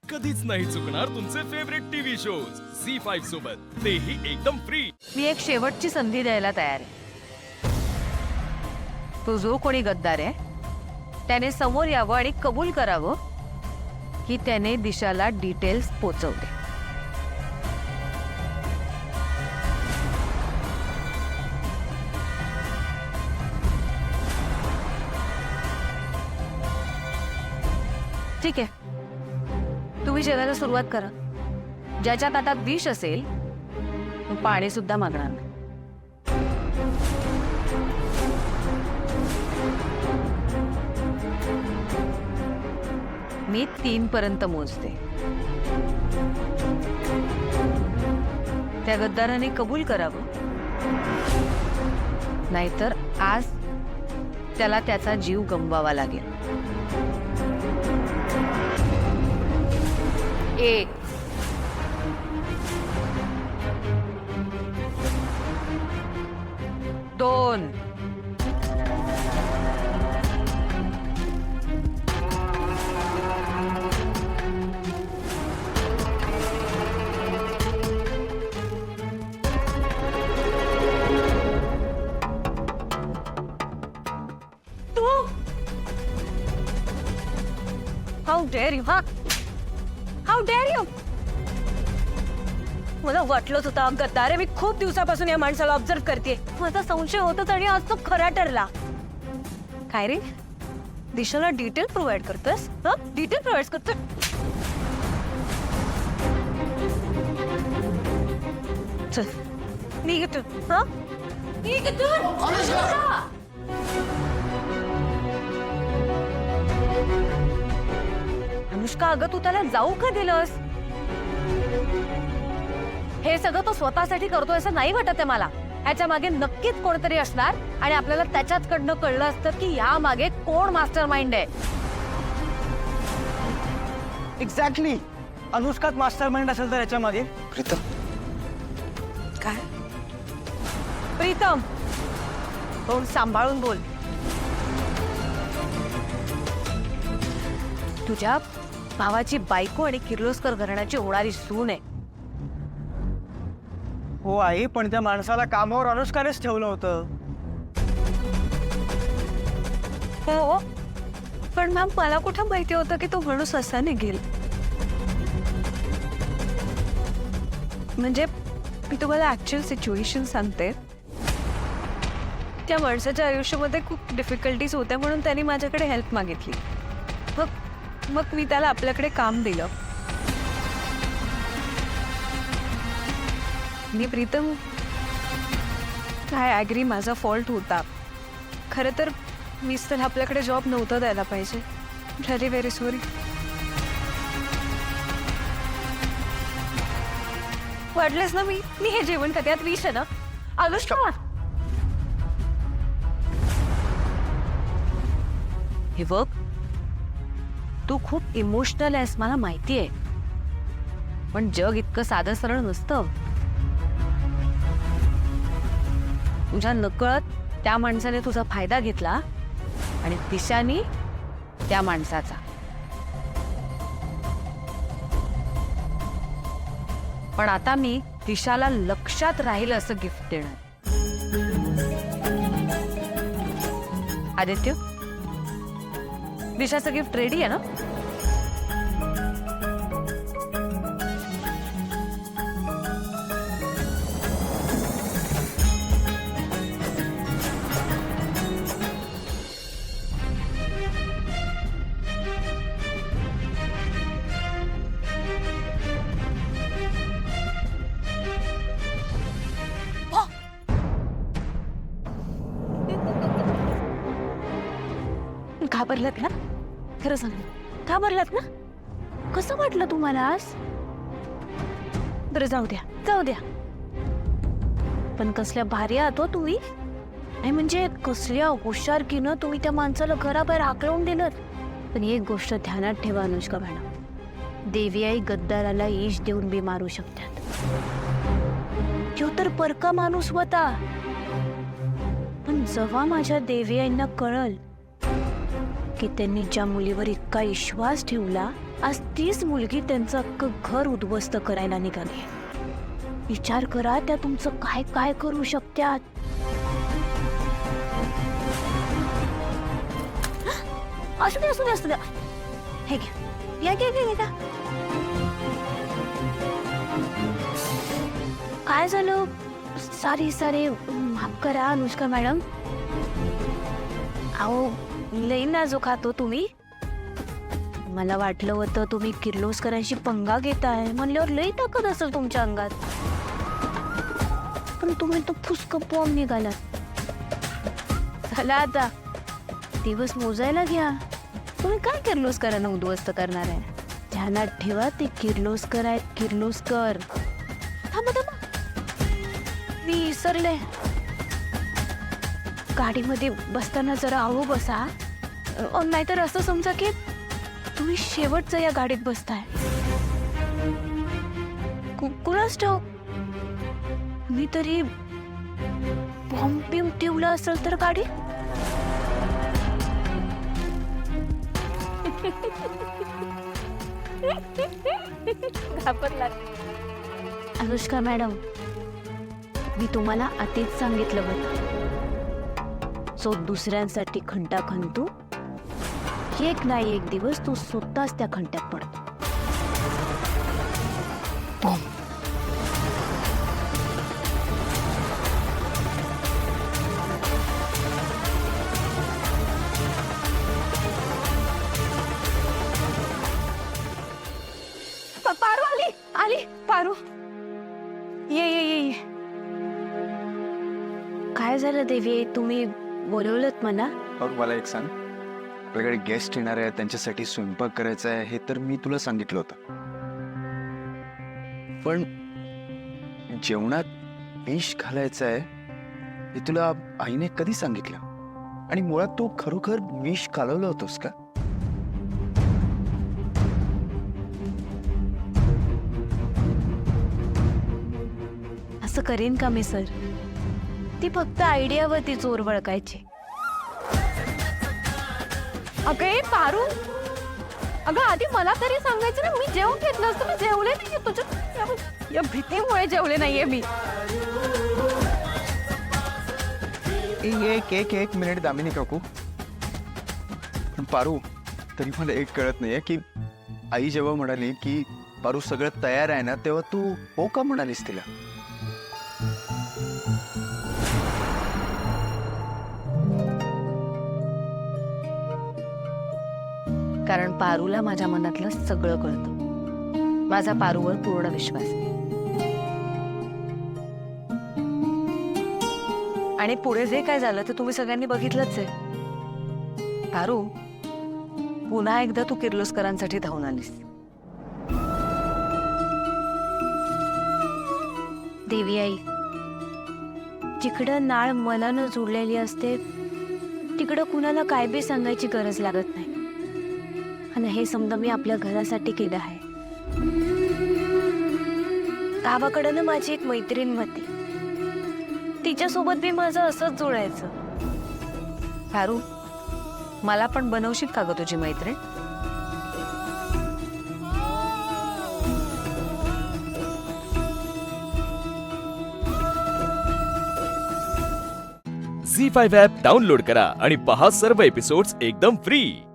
कधीच नाही चुकणार तुमचे फेवरेट टीव्ही शोज झी5 सोबत, तेही एकदम फ्री। मी एक शेवटची संधी द्यायला तयार आहे। तो जो कोणी गद्दार आहे त्याने समोर यावं आणि कबूल करावं की त्याने दिशाला डिटेल्स पोचवले। ठीक आहे, तुम्ही जेवायला सुरुवात करा। ज्याच्या ताटात विष असेल तो पाणी सुद्धा मागणार नाही। मी 3 पर्यंत मोजते। त्या गद्दाराने कबूल करावं, नाहीतर आज त्याला त्याचा जीव गमवावा लागेल। 1 2 How dare you, huh? How dare you? मला वाटलंच होतं गद्दार आहे। मी खूप दिवसापासून या माणसाला ऑब्झर्व करते। माझा संशय होताच आणि आज तो खरा ठरला। काय रे, दिशाला डिटेल प्रोव्हाइड करतोस? डिटेल प्रोव्हाइड करतोय? चल निघ इथून। निघ इथून। अनुष्का, अगं तू त्याला जाऊ का दिलंस? हे सगळं तो स्वतःसाठी करतोय असं नाही वाटत आहे मला। ह्याच्या मागे नक्कीच कोणतरी असणार आणि आपल्याला त्याच्याचकडनं कळलं असतं की या मागे कोण मास्टर माइंड आहे। एक्झॅक्टली, अनुष्काच मास्टर माइंड असेल तर याच्या मागे। प्रीतम, काय? प्रीतम, तोंड सांभाळून बोल। तुझ्या भावाची बायको आणि किर्लोस्कर घराण्याची होणारी सून आहे। हो आई, पण त्या माणसाला कामावर अनुष्कानेच ठेवलं होतं। हो, पण मॅम मला कुठं माहिती होतं की तो माणूस असा निघेल। म्हणजे मी तुम्हाला ऍक्च्युअल सिच्युएशन सांगते। त्या माणसाच्या आयुष्यामध्ये खूप डिफिकल्टीज होत्या म्हणून त्यांनी माझ्याकडे हेल्प मागितली। मग मी त्याला आपल्याकडे काम दिलं। मी प्रीतम, आय ॲग्री, माझा फॉल्ट होता। खरं तर मीच त्याला आपल्याकडे जॉब नव्हता द्यायला पाहिजे। Very very sorry. वाटलंच ना, मी हे जेवण का त्यात विष आहे ना? अनुष्का, हे बघ, तू खूप इमोशनल आहेस मला माहिती आहे, पण जग इतकं साधं सरळ नसतं। तुझ्या नकळत त्या माणसाने तुझा फायदा घेतला आणि दिशानी त्या माणसाचा। पण आता मी दिशाला लक्षात राहील असं गिफ्ट देणार। आदित्य, दिशाचं गिफ्ट रेडी आहे ना? घाबरलात ना? खरं सांग, घाबरलात ना? कसं वाटलं तुम्हाला आज? बरं जाऊ द्या। पण कसल्या भारी आहात हो तुम्ही। नाही म्हणजे कसल्या हुशारकीनं तुम्ही त्या माणसाला घराबाहेर हाकलून दिलं। पण एक गोष्ट ध्यानात ठेवा अनुष्का मॅडम, देवी आई गद्दाराला इश देऊन बी मारू शकतात। तो तर परका माणूस होता, पण जेव्हा माझ्या देवी आईंना कळल की त्यांनी ज्या मुलीवर इतका विश्वास ठेवला आज तीच मुलगी त्यांचं अख्खं घर उद्ध्वस्त करायला निघाली. विचार करा, त्या तुमचं काय काय करू शकतात. असू द्या असू द्या असू द्या. हे घ्या, या घ्या घ्या घ्या. काय झालं? सॉरी माफ करा अनुष्का मॅडम. अहो लई नाजूक आहात हो तुम्ही. मला वाटलं होतं तुम्ही किर्लोस्करांशी पंगा घेताय म्हणल्यावर लई ताकद असेल तुमच्या अंगात, पण तुम्ही तो फुसकं पॉम निघालात. चला आता दिवस मोजायला घ्या. तुम्ही काय किर्लोस्करांना उद्ध्वस्त करणार आहे? ध्यानात ठेवा, ते किर्लोस्कर आहेत, किर्लोस्कर. थांबा थांबा, मी विसरले. गाडीमध्ये बसताना जरा आळू बसा, नाहीतर असं समजा की तुम्ही शेवटचं या गाडीत बसताय. कुणास ठाऊक, मी तरी बॉम्ब बिम ठेवलं असेल तर गाडी. अनुष्का मॅडम, मी तुम्हाला आधीच सांगितलं होतं, जो दुसऱ्यांसाठी खंटा खणतो एक नाही एक दिवस तू स्वतःच त्या खंट्यात पडतो. पारू आली आली. पारू ये ये ये ये. काय झालं देवी, तुम्ही बोलवलंत मला? और मला एक सांग, आपल्याकडे गेस्ट येणार आहे, त्यांच्यासाठी स्वयंपाक करायचा आहे हे तर मी तुला सांगितलं होतं, पण जेवणात विष घालायचं आहे हे तुला आईने कधी सांगितलं? आणि मुळात तू खरोखर विष घालवलं होतंस का? असं करेन का मी सर? ती फक्त आयडियावरती चोर बळकायची. अगं पारू, अगं आधी मला तरी सांगायचं ना, मी जेवण घेतलं असतं. मी जेवले नाहीये, तुझ्या या भीतीमुळे जेवले नाहीये मी. एक मिनिट दामिनी काकू. पण पारू, तरी मला एक कळत नाहीये की आई जेव्हा म्हणाली की पारू सगळं तयार आहे ना, तेव्हा तू हो का म्हणालीस तिला? कारण पारूला माझ्या मनातलं सगळं कळतं. माझा पारूवर पूर्ण विश्वास आहे. आणि पुढे जे काय झालं ते तुम्ही सगळ्यांनी बघितलंच आहे. पारू, पुन्हा एकदा तू किर्लोस्करांसाठी धावून आलीस. देवी आई, जिकडं नाळ मनानं जुळलेली असते तिकडं कुणाला काय बी सांगायची गरज लागत नाही. आणि हे समजा मी आपल्या घरासाठी केलं आहे. गावाकडं ना माझी एक मैत्रीण होती, तिच्यासोबत बी माझं असंच जुळायचं. पारू, मला पण बनवशील का ग तुझी मैत्रीण? झी 5 ॲप डाउनलोड करा आणि पहा सर्व एपिसोड्स एकदम फ्री.